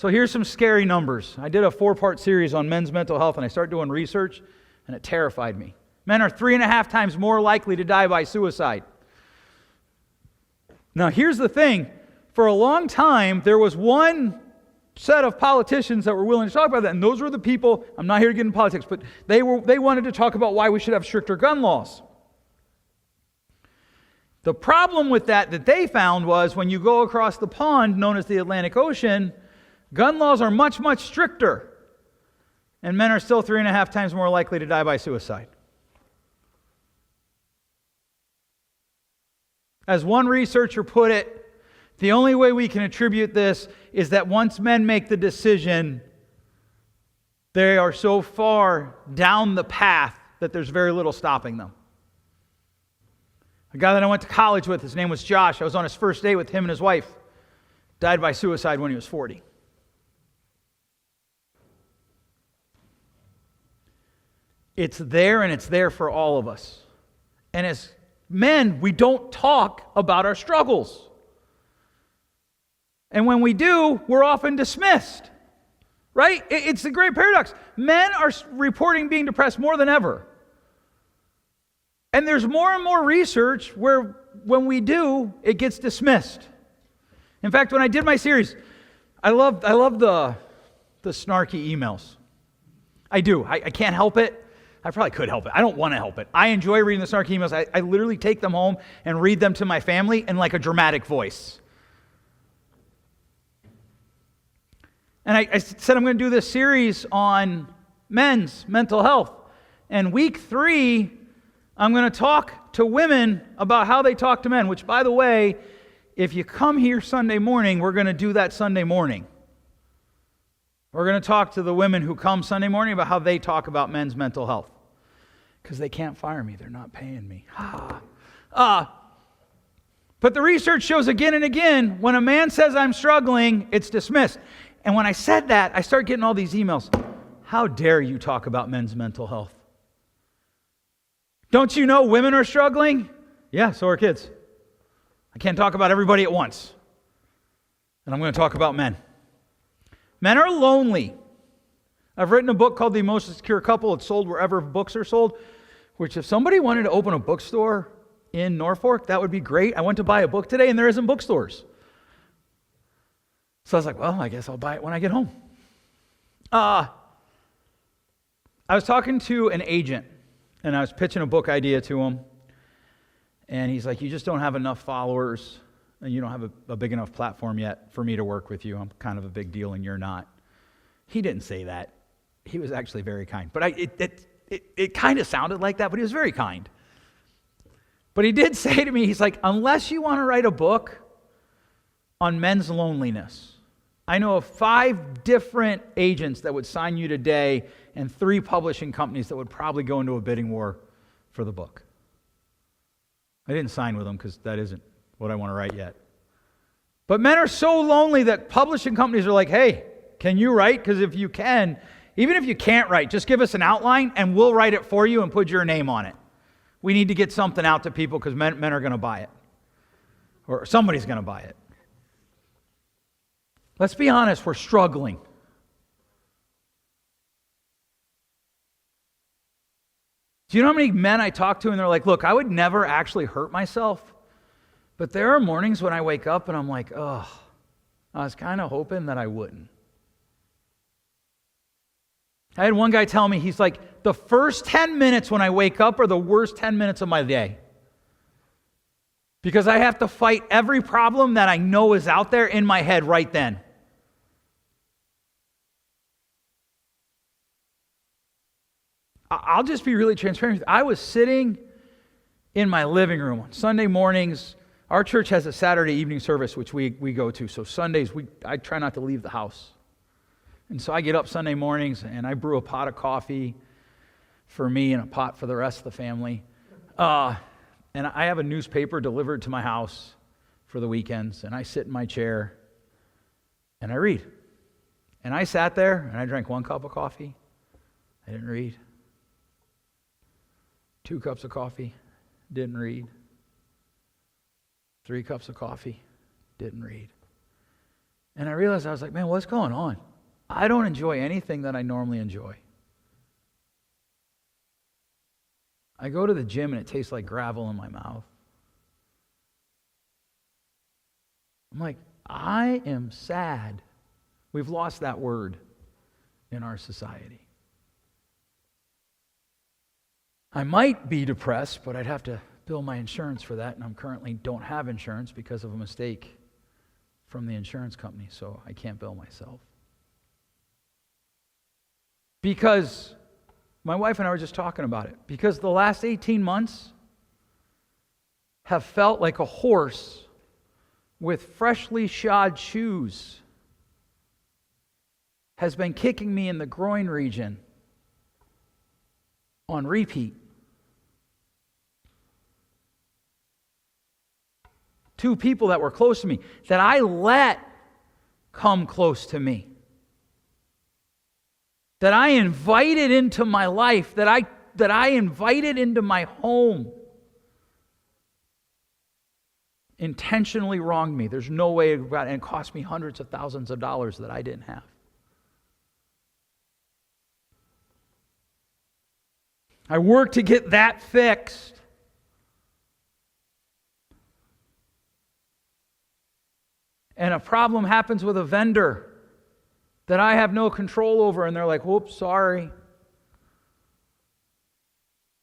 So here's some scary numbers. I did a 4-part series on men's mental health, and I started doing research, and it terrified me. Men are 3.5 times more likely to die by suicide. Now here's the thing. For a long time, there was one set of politicians that were willing to talk about that, and those were the people, I'm not here to get into politics, but they wanted to talk about why we should have stricter gun laws. The problem with that they found was when you go across the pond, known as the Atlantic Ocean, gun laws are much, much stricter, and men are still 3.5 times more likely to die by suicide. As one researcher put it, the only way we can attribute this is that once men make the decision, they are so far down the path that there's very little stopping them. A guy that I went to college with, his name was Josh. I was on his first date with him and his wife. Died by suicide when he was 40. It's there, and it's there for all of us. And as men, we don't talk about our struggles. And when we do, we're often dismissed. Right? It's the great paradox. Men are reporting being depressed more than ever. And there's more and more research where when we do, it gets dismissed. In fact, when I did my series, I love the snarky emails. I do. I can't help it. I probably could help it. I don't want to help it. I enjoy reading the snarky emails. I literally take them home and read them to my family in like a dramatic voice. And I said I'm going to do this series on men's mental health. And week 3, I'm going to talk to women about how they talk to men, which, by the way, if you come here Sunday morning, we're going to do that Sunday morning. We're going to talk to the women who come Sunday morning about how they talk about men's mental health. Because they can't fire me. They're not paying me. But the research shows again and again, when a man says I'm struggling, it's dismissed. And when I said that, I start getting all these emails. How dare you talk about men's mental health? Don't you know women are struggling? Yeah, so are kids. I can't talk about everybody at once. And I'm going to talk about men. Men are lonely. I've written a book called The Emotionally Secure Couple. It's sold wherever books are sold, which if somebody wanted to open a bookstore in Norfolk, that would be great. I went to buy a book today, and there isn't bookstores. So I was like, well, I guess I'll buy it when I get home. I was talking to an agent, and I was pitching a book idea to him. And he's like, you just don't have enough followers, and you don't have a big enough platform yet for me to work with you. I'm kind of a big deal, and you're not. He didn't say that. He was actually very kind. But it kind of sounded like that, but he was very kind. But he did say to me, he's like, unless you want to write a book on men's loneliness, I know of 5 different agents that would sign you today and 3 publishing companies that would probably go into a bidding war for the book. I didn't sign with them because that isn't what I want to write yet. But men are so lonely that publishing companies are like, hey, can you write? Because if you can, even if you can't write, just give us an outline and we'll write it for you and put your name on it. We need to get something out to people because men are going to buy it. Or somebody's going to buy it. Let's be honest, we're struggling. Do you know how many men I talk to and they're like, look, I would never actually hurt myself, but there are mornings when I wake up and I'm like, oh, I was kind of hoping that I wouldn't. I had one guy tell me, he's like, the first 10 minutes when I wake up are the worst 10 minutes of my day. Because I have to fight every problem that I know is out there in my head right then. I'll just be really transparent with you. I was sitting in my living room on Sunday mornings. Our church has a Saturday evening service, which we go to. So Sundays, I try not to leave the house. And so I get up Sunday mornings and I brew a pot of coffee for me and a pot for the rest of the family. And I have a newspaper delivered to my house for the weekends. And I sit in my chair and I read. And I sat there and I drank 1 cup of coffee. I didn't read. 2 cups of coffee, didn't read. 3 cups of coffee, didn't read. And I realized, I was like, man, what's going on? I don't enjoy anything that I normally enjoy. I go to the gym and it tastes like gravel in my mouth. I'm like, I am sad. We've lost that word in our society. I might be depressed, but I'd have to bill my insurance for that, and I currently don't have insurance because of a mistake from the insurance company, so I can't bill myself. Because my wife and I were just talking about it. Because the last 18 months have felt like a horse with freshly shod shoes has been kicking me in the groin region on repeat. Two people that were close to me, that I let come close to me, that I invited into my life, that I invited into my home, intentionally wronged me. There's no way it got, and it cost me hundreds of thousands of dollars that I didn't have. I worked to get that fixed. And a problem happens with a vendor that I have no control over, and they're like, whoops, sorry.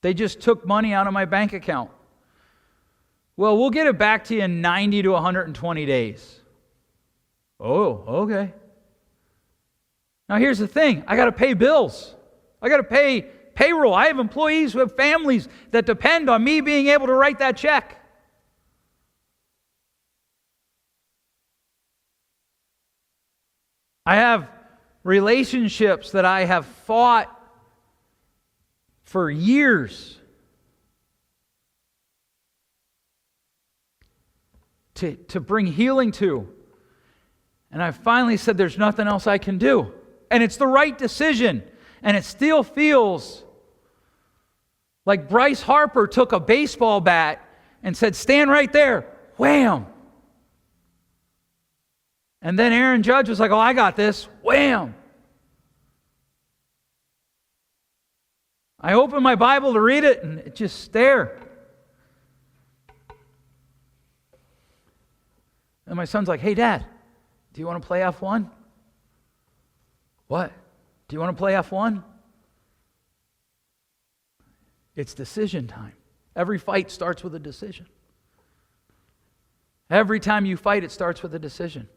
They just took money out of my bank account. Well, we'll get it back to you in 90 to 120 days. Oh, okay. Now here's the thing. I got to pay bills. I got to pay payroll. I have employees who have families that depend on me being able to write that check. I have relationships that I have fought for years to bring healing to. And I finally said, there's nothing else I can do. And it's the right decision. And it still feels like Bryce Harper took a baseball bat and said, stand right there. Wham! And then Aaron Judge was like, oh, I got this. Wham! I opened my Bible to read it, and it just there. And my son's like, hey, Dad, do you want to play F1? What? Do you want to play F1? It's decision time. Every fight starts with a decision. Every time you fight, it starts with a decision.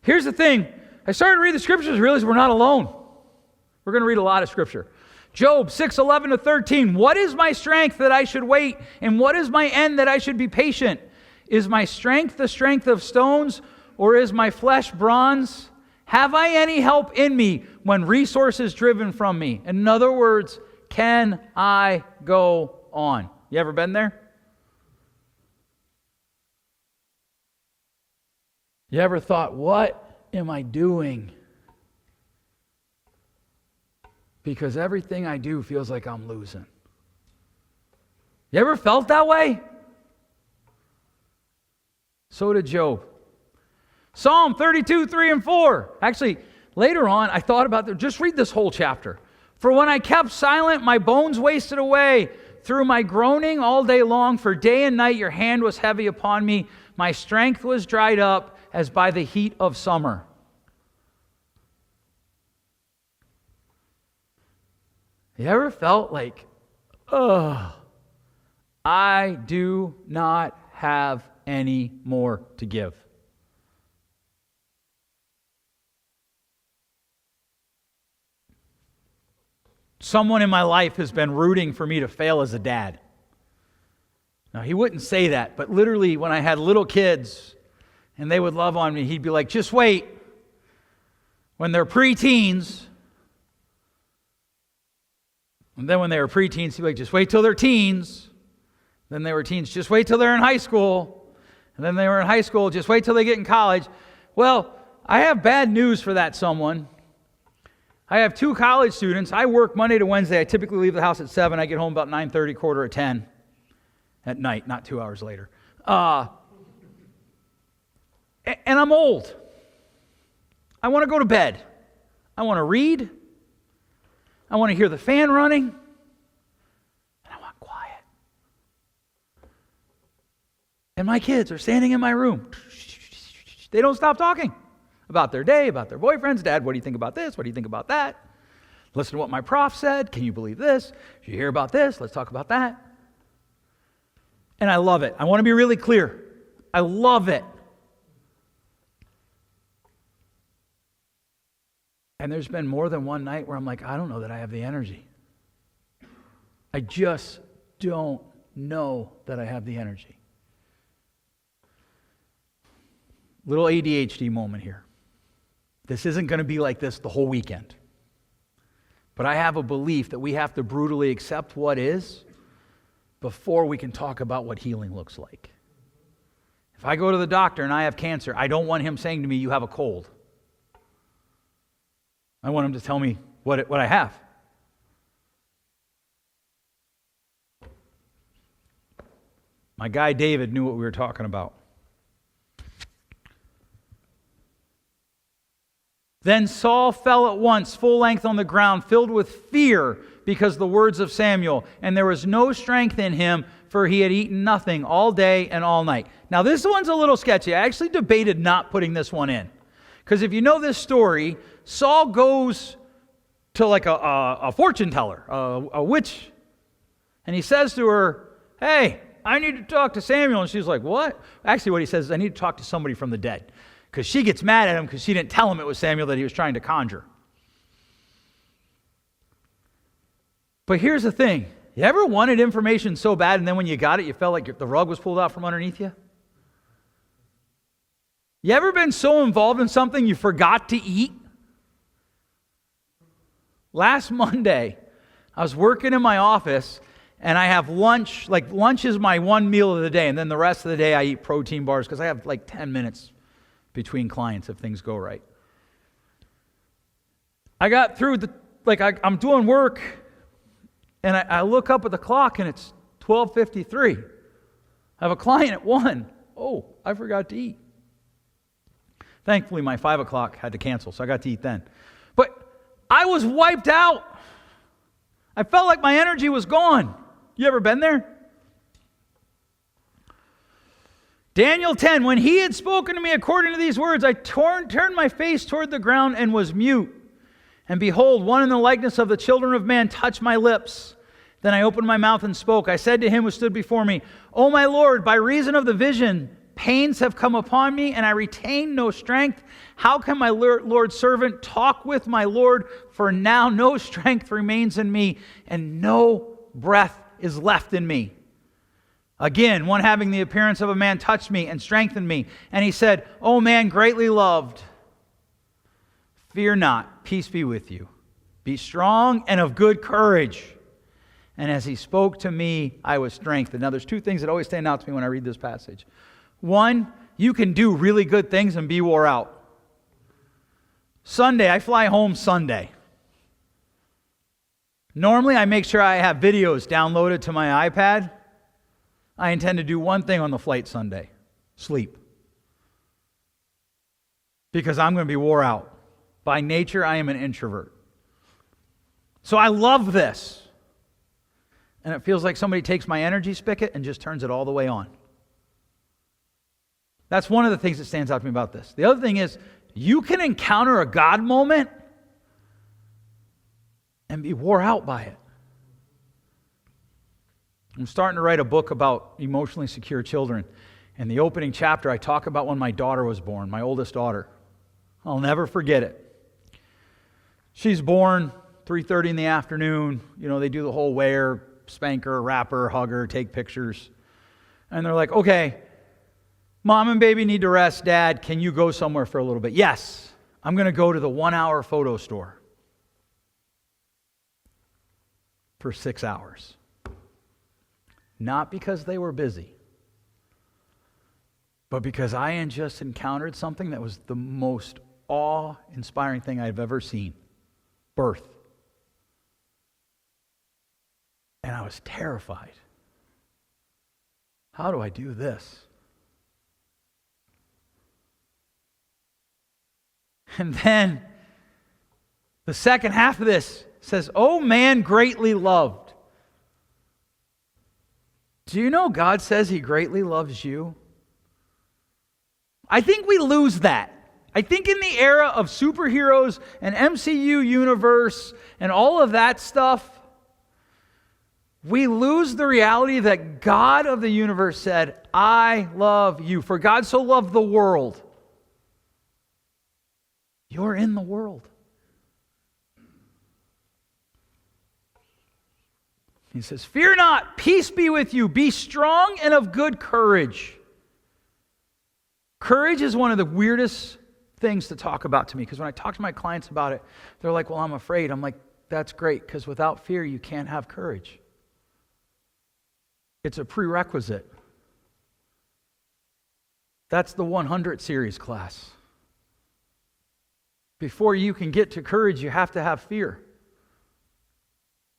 Here's the thing. I started to read the scriptures and realized we're not alone. We're going to read a lot of scripture. Job 6:11 to 13. What is my strength that I should wait? And what is my end that I should be patient? Is my strength the strength of stones, or is my flesh bronze? Have I any help in me when resource is driven from me? In other words, can I go on? You ever been there? You ever thought, what am I doing? Because everything I do feels like I'm losing. You ever felt that way? So did Job. Psalm 32, 3 and 4. Actually, later on, I thought about that. Just read this whole chapter. For when I kept silent, my bones wasted away through my groaning all day long. For day and night your hand was heavy upon me. My strength was dried up as by the heat of summer. You ever felt like, I do not have any more to give? Someone in my life has been rooting for me to fail as a dad. Now, he wouldn't say that, but literally when I had little kids and they would love on me, he'd be like, just wait. When they're preteens, and then when they were preteens, he'd be like, just wait till they're teens. Then they were teens, just wait till they're in high school. And then they were in high school, just wait till they get in college. Well, I have bad news for that someone. I have 2 college students. I work Monday to Wednesday. I typically leave the house at 7. I get home about 9:30, quarter at 10 at night, not 2 hours later. And I'm old. I want to go to bed. I want to read. I want to hear the fan running. And I want quiet. And my kids are standing in my room. They don't stop talking about their day, about their boyfriends. Dad, what do you think about this? What do you think about that? Listen to what my prof said. Can you believe this? Did you hear about this? Let's talk about that. And I love it. I want to be really clear. I love it. And there's been more than one night where I'm like, I don't know that I have the energy. I just don't know that I have the energy. Little ADHD moment here. This isn't going to be like this the whole weekend. But I have a belief that we have to brutally accept what is before we can talk about what healing looks like. If I go to the doctor and I have cancer, I don't want him saying to me, you have a cold. I want him to tell me what I have. My guy David knew what we were talking about. Then Saul fell at once, full length on the ground, filled with fear because of the words of Samuel. And there was no strength in him, for he had eaten nothing all day and all night. Now this one's a little sketchy. I actually debated not putting this one in. Because if you know this story, Saul goes to like a fortune teller, a witch. And he says to her, hey, I need to talk to Samuel. And she's like, what? Actually, what he says is, I need to talk to somebody from the dead. Because she gets mad at him because she didn't tell him it was Samuel that he was trying to conjure. But here's the thing. You ever wanted information so bad and then when you got it, you felt like the rug was pulled out from underneath you? You ever been so involved in something you forgot to eat? Last Monday, I was working in my office and I have lunch. Like lunch is my one meal of the day, and then the rest of the day I eat protein bars because I have like 10 minutes between clients if things go right. I got through I'm doing work and I look up at the clock and it's 12:53. I have a client at 1. Oh, I forgot to eat. Thankfully, my 5 o'clock had to cancel, so I got to eat then. But I was wiped out. I felt like my energy was gone. You ever been there? Daniel 10, when he had spoken to me according to these words, I turned my face toward the ground and was mute. And behold, one in the likeness of the children of man touched my lips. Then I opened my mouth and spoke. I said to him who stood before me, O my Lord, by reason of the vision, pains have come upon me, and I retain no strength. How can my Lord's servant talk with my Lord? For now no strength remains in me, and no breath is left in me. Again, one having the appearance of a man touched me and strengthened me. And he said, O man greatly loved, fear not, peace be with you. Be strong and of good courage. And as he spoke to me, I was strengthened. Now, there's two things that always stand out to me when I read this passage. One, you can do really good things and be wore out. Sunday, I fly home Sunday. Normally, I make sure I have videos downloaded to my iPad. I intend to do one thing on the flight Sunday: sleep. Because I'm going to be wore out. By nature, I am an introvert. So I love this. And it feels like somebody takes my energy spigot and just turns it all the way on. That's one of the things that stands out to me about this. The other thing is, you can encounter a God moment and be wore out by it. I'm starting to write a book about emotionally secure children. In the opening chapter, I talk about when my daughter was born, my oldest daughter. I'll never forget it. She's born 3:30 in the afternoon. You know, they do the whole wear, spank her, wrap her, hug her, take pictures. And they're like, okay, Mom and baby need to rest. Dad, can you go somewhere for a little bit? Yes, I'm going to go to the 1-hour photo store for 6 hours. Not because they were busy, but because I had just encountered something that was the most awe-inspiring thing I've ever seen. Birth. And I was terrified. How do I do this? And then the second half of this says, "O man greatly loved." Do you know God says He greatly loves you? I think we lose that. I think in the era of superheroes and MCU universe and all of that stuff, we lose the reality that God of the universe said, "I love you." For God so loved the world. You're in the world. He says, "Fear not, peace be with you. Be strong and of good courage." Courage is one of the weirdest things to talk about to me, because when I talk to my clients about it, they're like, "Well, I'm afraid." I'm like, that's great, because without fear, you can't have courage. It's a prerequisite. That's the 100 series class. Before you can get to courage, you have to have fear.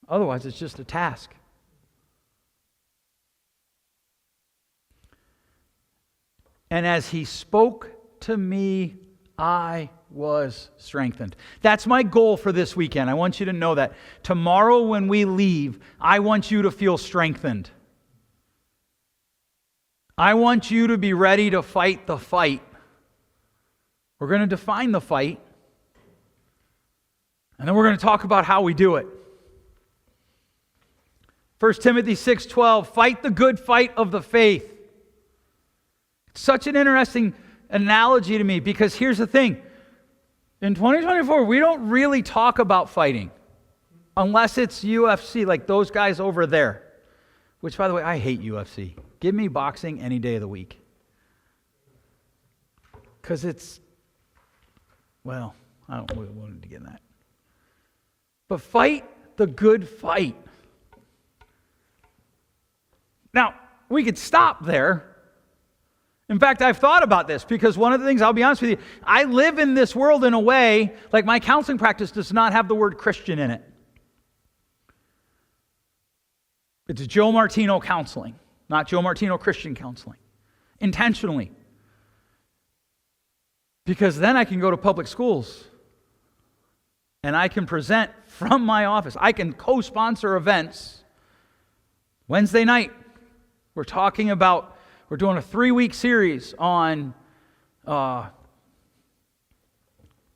Otherwise, it's just a task. "And as he spoke to me, I was strengthened." That's my goal for this weekend. I want you to know that. Tomorrow when we leave, I want you to feel strengthened. I want you to be ready to fight the fight. We're going to define the fight, and then we're going to talk about how we do it. 1 Timothy 6:12, "Fight the good fight of the faith." It's such an interesting analogy to me, because here's the thing. In 2024, we don't really talk about fighting unless it's UFC, like those guys over there. Which, by the way, I hate UFC. Give me boxing any day of the week. Because it's, well, I don't really want to get in that. But fight the good fight. Now, we could stop there. In fact, I've thought about this, because one of the things, I'll be honest with you, I live in this world in a way, like my counseling practice does not have the word Christian in it. It's Joe Martino counseling, not Joe Martino Christian counseling. Intentionally. Because then I can go to public schools and I can present from my office. I can co-sponsor events. Wednesday night, we're doing a 3-week series on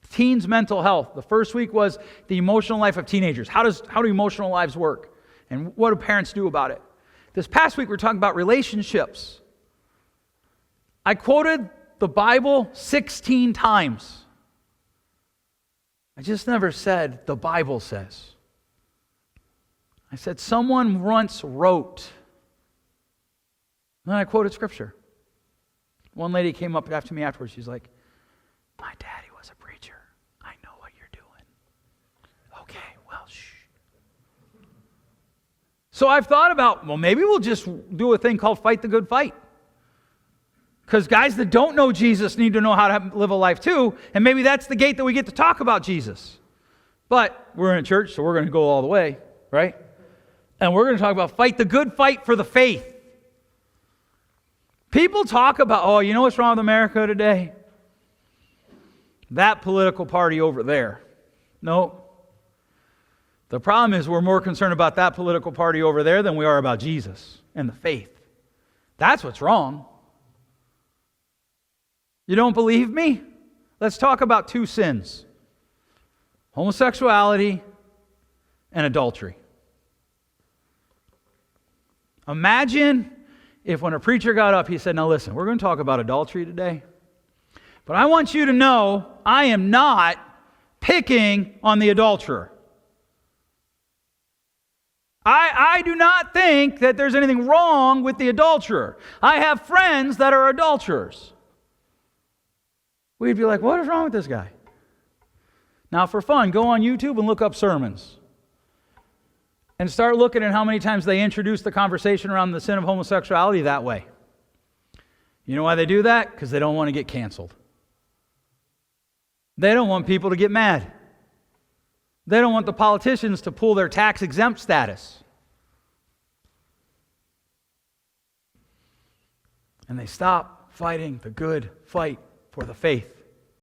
teens' mental health. The first week was the emotional life of teenagers. How do emotional lives work? And what do parents do about it? This past week, we're talking about relationships. I quoted the Bible 16 times. I just never said, "the Bible says." I said, "someone once wrote." And then I quoted scripture. One lady came up after me afterwards. She's like, "My daddy was a preacher. I know what you're doing." Okay, well, shh. So I've thought about, well, maybe we'll just do a thing called Fight the Good Fight. Because guys that don't know Jesus need to know how to live a life too, and maybe that's the gate that we get to talk about Jesus. But we're in a church, so we're going to go all the way, right? And we're going to talk about fight the good fight for the faith. People talk about, "Oh, you know what's wrong with America today? That political party over there." No. The problem is we're more concerned about that political party over there than we are about Jesus and the faith. That's what's wrong. You don't believe me? Let's talk about 2 sins. Homosexuality and adultery. Imagine if when a preacher got up, he said, "Now listen, we're going to talk about adultery today. But I want you to know I am not picking on the adulterer. I do not think that there's anything wrong with the adulterer. I have friends that are adulterers." We'd be like, "What is wrong with this guy?" Now, for fun, go on YouTube and look up sermons. And start looking at how many times they introduce the conversation around the sin of homosexuality that way. You know why they do that? Because they don't want to get canceled. They don't want people to get mad. They don't want the politicians to pull their tax-exempt status. And they stop fighting the good fight for the faith.